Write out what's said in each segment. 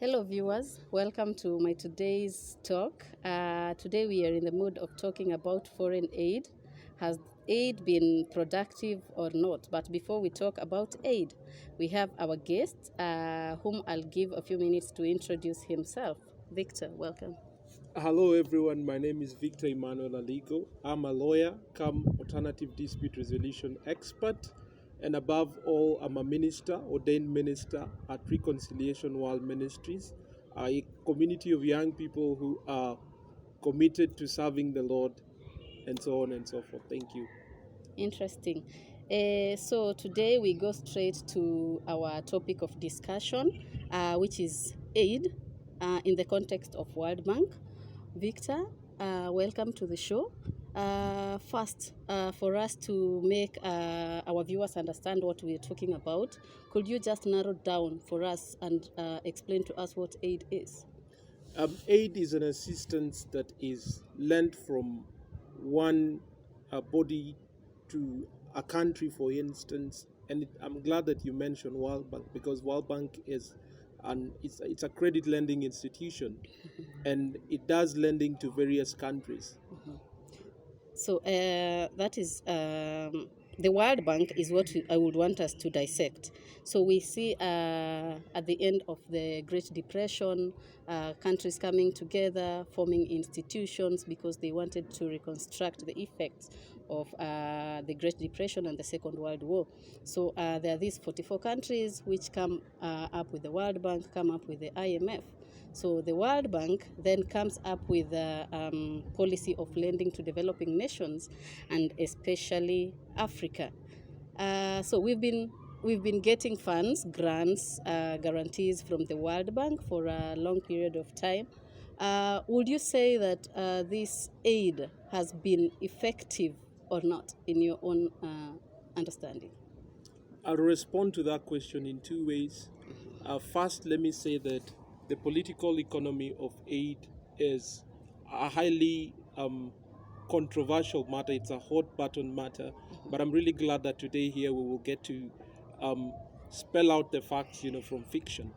Hello, viewers. Welcome to my today's talk. Today we are in the mood of talking about foreign aid. Has aid been productive or not? But before we talk about aid, we have our guest, whom I'll give a few minutes to introduce himself. Victor, welcome. Hello everyone, my name is Victor Emmanuel Aligo. I'm a lawyer, come alternative dispute resolution expert, and above all, I'm a minister, ordained minister at Reconciliation World Ministries, a community of young people who are committed to serving the Lord, and so on and so forth. Thank you. Interesting. So today we go straight to our topic of discussion, which is aid in the context of World Bank. Victor, welcome to the show. First, for us to make our viewers understand what we're talking about, could you just narrow down for us and explain to us what aid is? Aid is an assistance that is lent from one body to a country, for instance. And I'm glad that you mentioned World Bank, because World Bank is it's a credit lending institution, and it does lending to various countries. So that is the World Bank is what I would want us to dissect. So we see at the end of the Great Depression, countries coming together, forming institutions because they wanted to reconstruct the effects of the Great Depression and the Second World War. So there are these 44 countries which come up with the World Bank, come up with the IMF. So the World Bank then comes up with a policy of lending to developing nations, and especially Africa. So we've been getting funds, grants, guarantees from the World Bank for a long period of time. Would you say that this aid has been effective or not, in your own understanding? I'll respond to that question in two ways. First, let me say that the political economy of aid is a highly controversial matter. It's a hot button matter, but I'm really glad that today here we will get to spell out the facts, from fiction.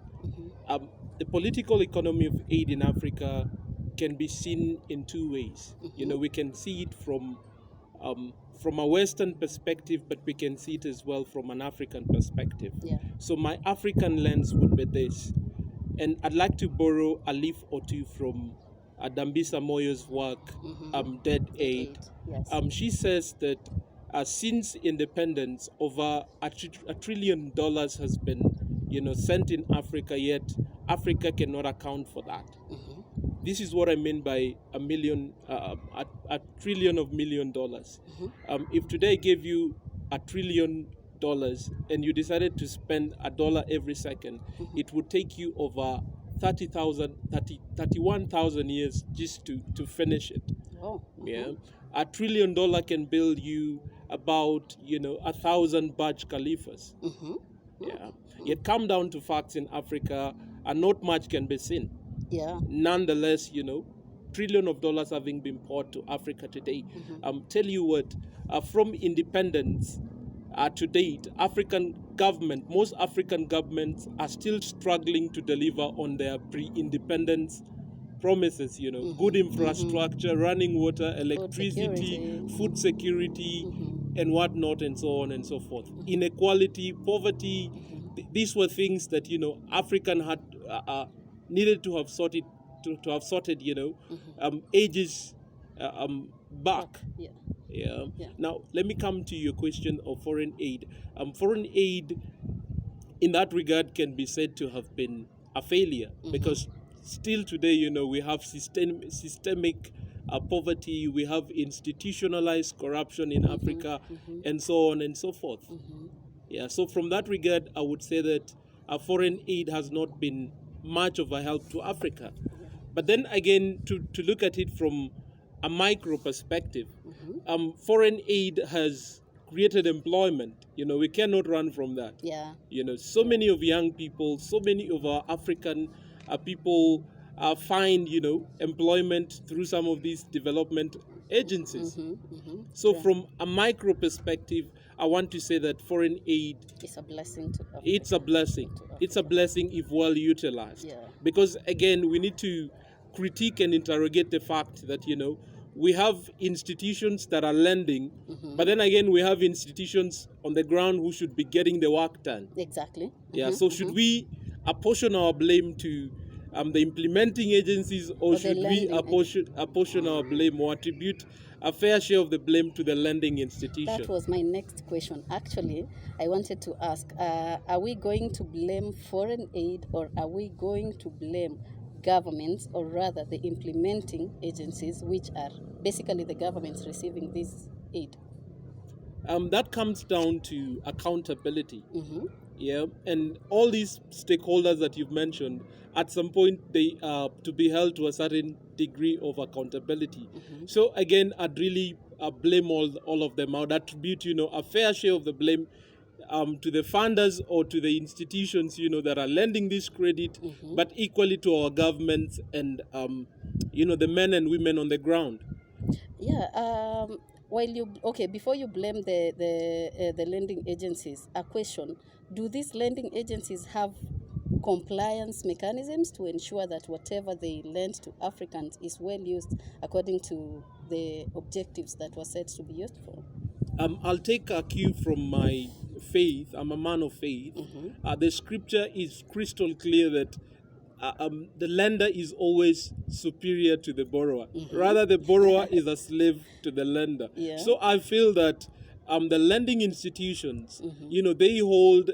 The political economy of aid in Africa can be seen in two ways. We can see it from a Western perspective, but we can see it as well from an African perspective. Yeah. So my African lens would be this. And I'd like to borrow a leaf or two from Dambisa Moyo's work, Dead Aid. Yes. She says that since independence, over $1 trillion has been, sent in Africa, yet Africa cannot account for that. This is what I mean by a trillion of $1 million. If today I gave you $1 trillion and you decided to spend $1 every second, it would take you over 31,000 years just to finish it. Oh. Yeah, $1 trillion can build you about 1,000 Burj Khalifas. Yeah, yet come down to facts in Africa, and not much can be seen. Yeah. Nonetheless, trillion of dollars having been poured to Africa today. Tell you what, from independence to date, most African governments are still struggling to deliver on their pre-independence promises, good infrastructure, running water, electricity, food security, and whatnot, and so on and so forth. Inequality, poverty, these were things that, African had needed to have sorted, ages back. Yeah. Yeah. Yeah. Now, let me come to your question of foreign aid. Foreign aid, in that regard, can be said to have been a failure because still today, we have systemic poverty, we have institutionalized corruption in Africa, and so on and so forth. Yeah. So from that regard, I would say that foreign aid has not been much of a help to Africa. But then again, to look at it from a micro perspective, foreign aid has created employment. We cannot run from that. Yeah. So many of young people, so many of our African people find, employment through some of these development agencies. So from a micro perspective, I want to say that foreign aid, It's a blessing to Africa. it's a blessing. It's a blessing if well utilized. Yeah. Because again, we need to critique and interrogate the fact that, we have institutions that are lending, but then again, we have institutions on the ground who should be getting the work done. Exactly. Yeah, so should we apportion our blame to the implementing agencies, or the should we lending apportion our blame or attribute a fair share of the blame to the lending institution? That was my next question. Actually, I wanted to ask, are we going to blame foreign aid, or are we going to blame governments, or rather the implementing agencies, which are basically the governments receiving this aid? That comes down to accountability. Yeah, and all these stakeholders that you've mentioned, at some point they are to be held to a certain degree of accountability. So again, I'd really blame all of them. I would attribute, a fair share of the blame to the funders or to the institutions, that are lending this credit, but equally to our governments and, the men and women on the ground. Yeah. Before you blame the lending agencies, a question: do these lending agencies have compliance mechanisms to ensure that whatever they lend to Africans is well used according to the objectives that were set to be used for? I'll take a cue from my faith. I'm a man of faith. The scripture is crystal clear that the lender is always superior to the borrower. Rather, the borrower is a slave to the lender. Yeah. So I feel that the lending institutions, they hold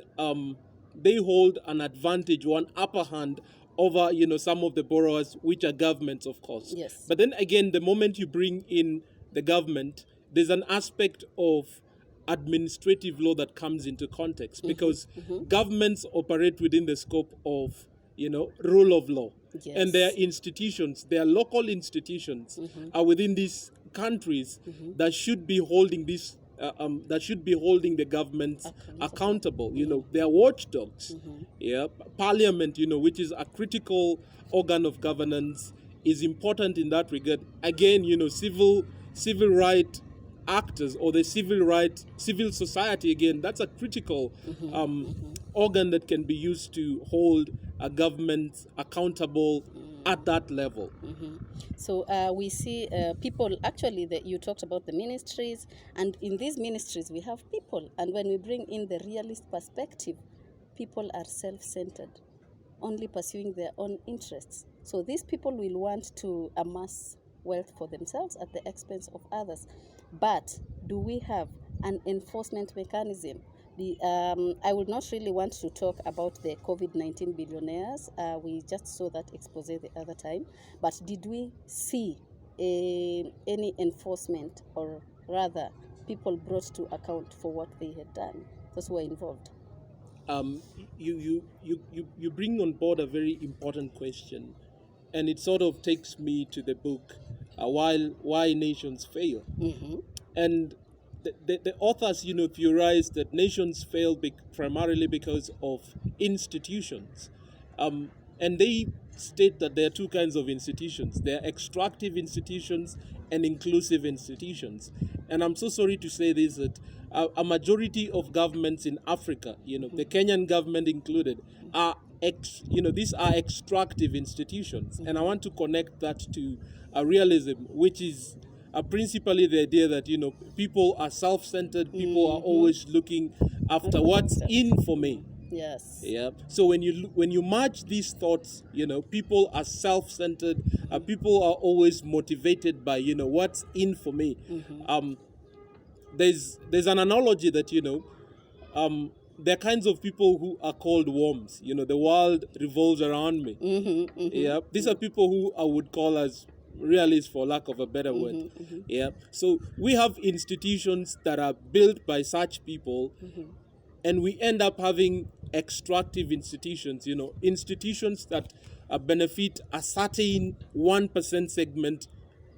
an advantage or an upper hand over, some of the borrowers, which are governments, of course. Yes. But then again, the moment you bring in the government, there's an aspect of administrative law that comes into context, because governments operate within the scope of rule of law. Yes. And their institutions, their local institutions, are within these countries that should be holding this that should be holding the governments accountable. They are watchdogs. Yeah, Parliament, which is a critical organ of governance, is important in that regard. Again, civil right actors, or the civil society, again, that's a critical organ that can be used to hold a government accountable at that level. So we see people, actually, you talked about the ministries, and in these ministries we have people, and when we bring in the realist perspective, people are self-centered, only pursuing their own interests. So these people will want to amass wealth for themselves at the expense of others. But do we have an enforcement mechanism? I would not really want to talk about the COVID-19 billionaires. We just saw that expose the other time. But did we see any enforcement, or rather people brought to account for what they had done, those who were involved? You bring on board a very important question, and it sort of takes me to the book Why Nations Fail. And the authors, theorize that nations fail primarily because of institutions. And they state that there are two kinds of institutions. There are extractive institutions and inclusive institutions. And I'm so sorry to say this, that a majority of governments in Africa, the Kenyan government included, these are extractive institutions. And I want to connect that to a realism, which is principally the idea that people are self-centered. People are always looking after what's in for me. Yes. Yeah. So when you merge these thoughts, people are self-centered. People are always motivated by what's in for me. There's an analogy that there are kinds of people who are called worms. The world revolves around me. Yeah. These are people who I would call as realists, for lack of a better word. Yeah. So we have institutions that are built by such people, and we end up having extractive institutions, institutions that benefit a certain 1% segment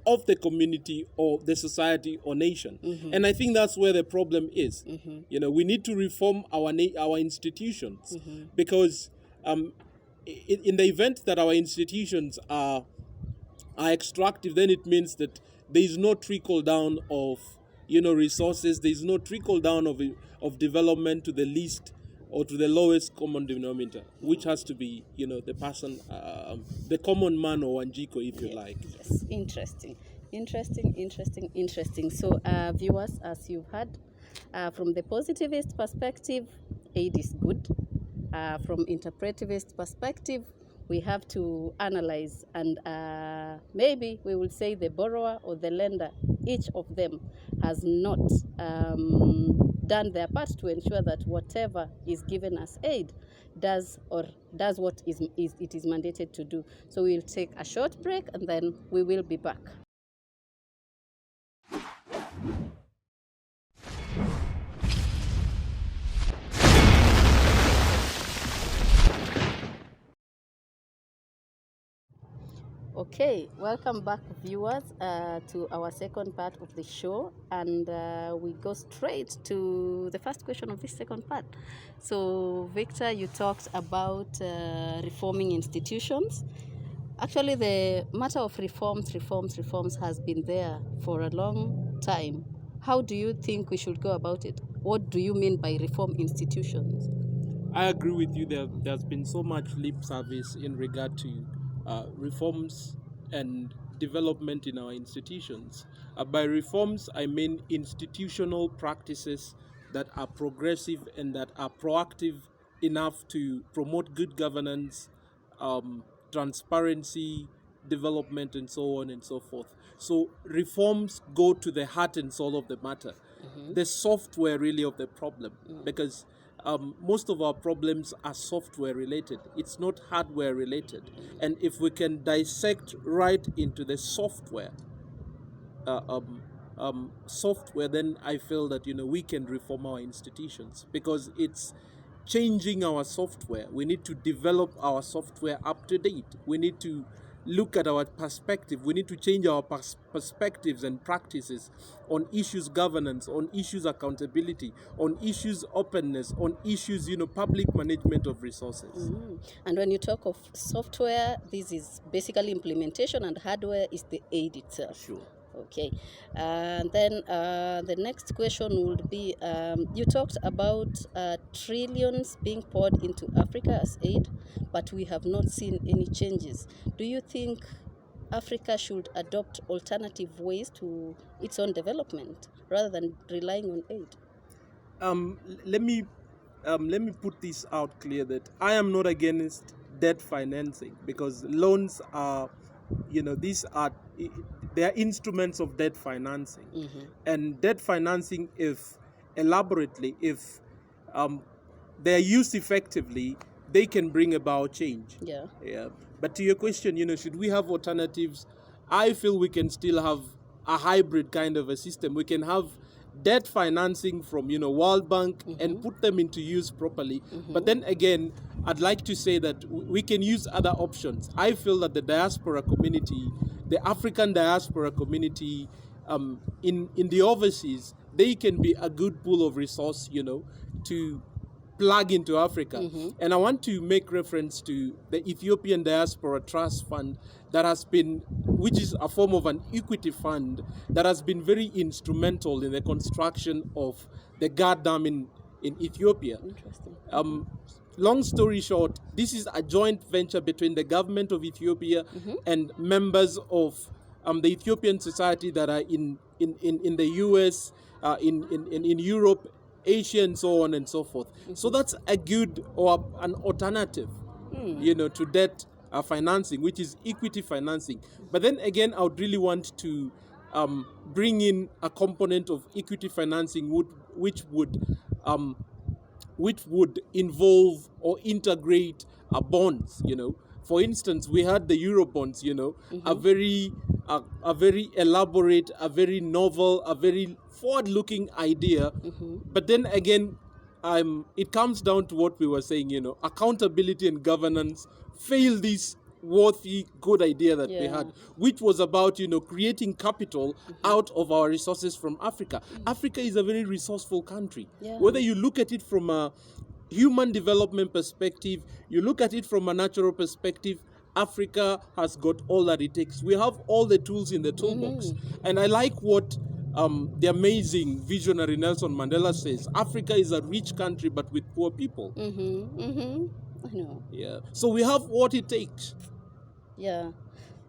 of the community or the society or nation. And I think that's where the problem is. We need to reform our institutions, because in the event that our institutions are extractive, then it means that there is no trickle down of resources. There's no trickle down of development to the least or to the lowest common denominator, which has to be, the person, the common man, or Wanjiko, if you like. Yes, interesting. So, viewers, as you've heard, from the positivist perspective, aid is good. From interpretivist perspective, we have to analyze, and maybe we will say the borrower or the lender, each of them has not done their part to ensure that whatever is given as aid does what it is mandated to do. So we'll take a short break and then we will be back. Okay, welcome back, viewers, to our second part of the show, and we go straight to the first question of this second part. So, Victor, you talked about reforming institutions. Actually, the matter of reforms has been there for a long time. How do you think we should go about it? What do you mean by reform institutions? I agree with you. There's been so much lip service in regard to reforms and development in our institutions. By reforms, I mean institutional practices that are progressive and that are proactive enough to promote good governance, transparency, development, and so on and so forth. So reforms go to the heart and soul of the matter, the software really of the problem, because most of our problems are software related. It's not hardware related. And if we can dissect right into the software, then I feel that we can reform our institutions, because it's changing our software. We need to develop our software up to date. We need to look at our perspective. We need to change our perspectives and practices on issues governance, on issues accountability, on issues openness, on issues public management of resources. And when you talk of software, this is basically implementation, and hardware is the aid itself. Sure. Okay, and then the next question would be, you talked about trillions being poured into Africa as aid, but we have not seen any changes. Do you think Africa should adopt alternative ways to its own development rather than relying on aid? Let me put this out clear, that I am not against debt financing, because loans are, they are instruments of debt financing. And debt financing, if they are used effectively, they can bring about change. Yeah. But to your question, should we have alternatives? I feel we can still have a hybrid kind of a system. We can have debt financing from World Bank and put them into use properly. But then again, I'd like to say that we can use other options. I feel that the diaspora community, the African diaspora community in the overseas, they can be a good pool of resource, to plug into Africa. And I want to make reference to the Ethiopian Diaspora Trust Fund which is a form of an equity fund that has been very instrumental in the construction of the Gad Dam in Ethiopia. Interesting. Long story short, this is a joint venture between the government of Ethiopia and members of the Ethiopian society that are in the US, in Europe, Asia, and so on and so forth. So that's a good or an alternative, to debt financing, which is equity financing. But then again, I would really want to bring in a component of equity financing which would involve or integrate bonds. For instance, we had the Euro bonds. A very elaborate, a very novel, a very forward-looking idea. But then again, it comes down to what we were saying. Accountability and governance failed this worthy, good idea that we had, which was about creating capital out of our resources from Africa. Africa is a very resourceful country. Whether you look at it from a human development perspective, you look at it from a natural perspective, Africa has got all that it takes. We have all the tools in the toolbox. And I like what the amazing visionary Nelson Mandela says, Africa is a rich country but with poor people. I know. Yeah. So we have what it takes. Yeah.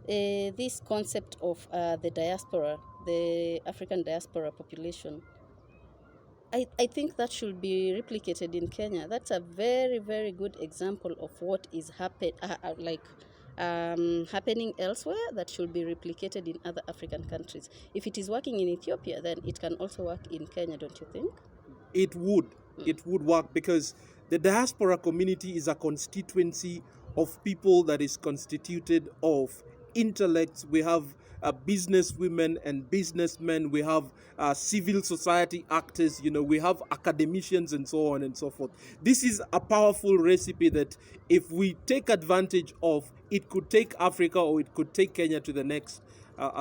This concept of the diaspora, the African diaspora population, I think that should be replicated in Kenya. That's a very, very good example of what is happening elsewhere that should be replicated in other African countries. If it is working in Ethiopia, then it can also work in Kenya, don't you think? It would. It would work because the diaspora community is a constituency of people that is constituted of intellects. We have business women and businessmen. We have civil society actors. We have academicians and so on and so forth. This is a powerful recipe that if we take advantage of, it could take Africa or it could take Kenya to the next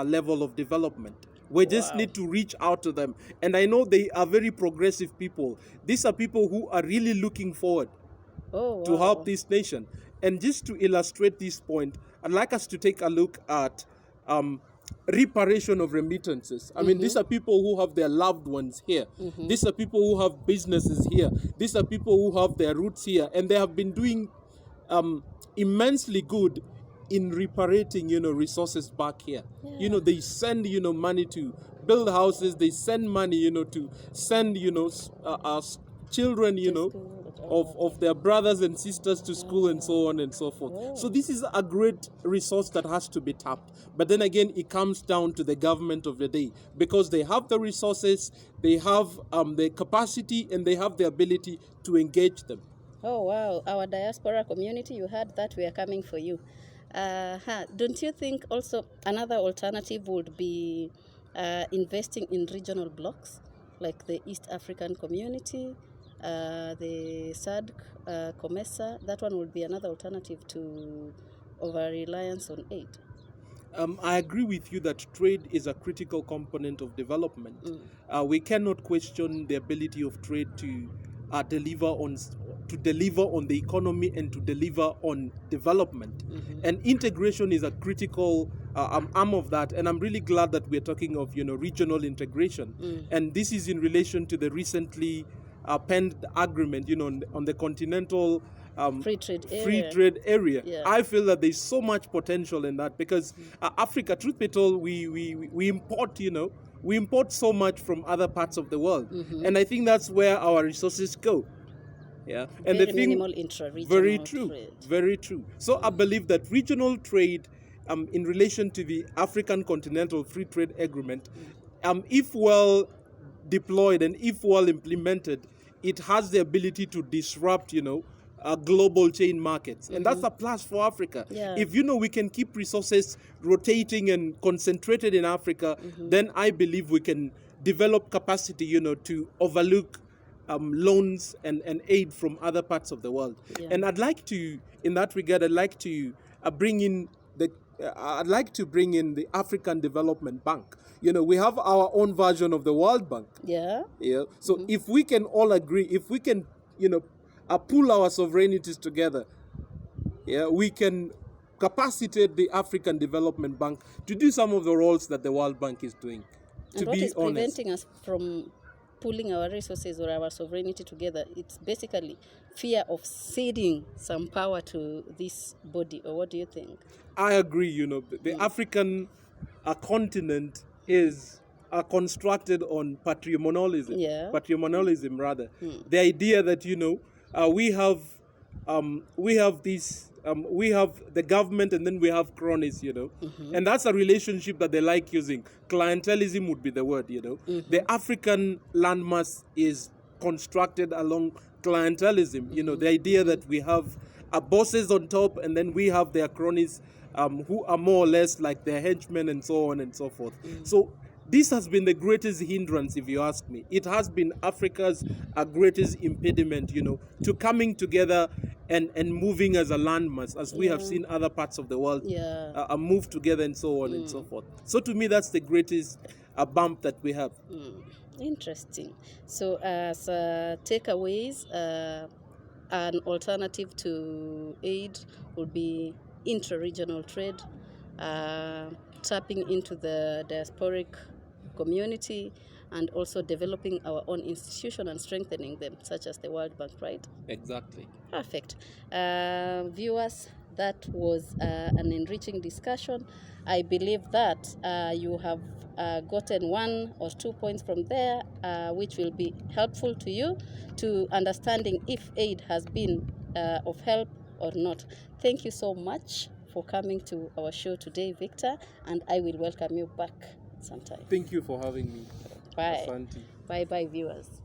level of development. We just need to reach out to them. And I know they are very progressive people. These are people who are really looking forward to help this nation. And just to illustrate this point, I'd like us to take a look at reparation of remittances. I mean, these are people who have their loved ones here. These are people who have businesses here. These are people who have their roots here. And they have been doing immensely good in reparating, resources back here. Yeah. They send, money to build houses. They send money, to send, children, of their brothers and sisters to school and so on and so forth. So this is a great resource that has to be tapped. But then again, it comes down to the government of the day because they have the resources, they have the capacity, and they have the ability to engage them. Oh, wow. Our diaspora community, you heard that, we are coming for you. Don't you think also another alternative would be investing in regional blocks like the East African community, the SADC, COMESA? That one would be another alternative to over-reliance on aid. I agree with you that trade is a critical component of development. We cannot question the ability of trade to deliver on the economy and to deliver on development. And integration is a critical arm of that. And I'm really glad that we're talking of regional integration. And this is in relation to the recently penned agreement on the continental free trade area. Yeah. I feel that there's so much potential in that because Africa, truth be told, we import so much from other parts of the world, and I think that's where our resources go. Yeah, and very minimal intra-regional very true, trade. Very true. So I believe that regional trade, in relation to the African Continental Free Trade Agreement, if well deployed and if well implemented, it has the ability to disrupt, global chain markets. And that's a plus for Africa. Yeah. If, we can keep resources rotating and concentrated in Africa, then I believe we can develop capacity, to overlook loans and aid from other parts of the world. Yeah. And I'd like to, in that regard, I'd like to bring in the African Development Bank. We have our own version of the World Bank. Yeah. Yeah. So if we can all agree, if we can, pool our sovereignties together, we can capacitate the African Development Bank to do some of the roles that the World Bank is doing. And what is preventing us from pooling our resources or our sovereignty together? It's basically fear of ceding some power to this body. Or what do you think? I agree. The African continent is constructed on patrimonialism. Yeah. Patrimonialism, rather. The idea that we have the government and then we have cronies, and that's a relationship that they like using. Clientelism would be the word, The African landmass is constructed along clientelism, the idea that we have bosses on top and then we have their cronies who are more or less like their henchmen and so on and so forth. So this has been the greatest hindrance, if you ask me. It has been Africa's greatest impediment, to coming together and moving as a landmass, as we have seen other parts of the world move together and so on and so forth. So to me, that's the greatest bump that we have. Interesting. So as takeaways, an alternative to aid would be intra-regional trade, tapping into the diasporic community, and also developing our own institution and strengthening them, such as the World Bank, right? Exactly. Perfect. Viewers, that was an enriching discussion. I believe that you have gotten 1 or 2 points from there, which will be helpful to you to understanding if aid has been of help or not. Thank you so much for coming to our show today, Victor, and I will welcome you back sometime. Thank you for having me. Bye. Asante. Bye-bye, viewers.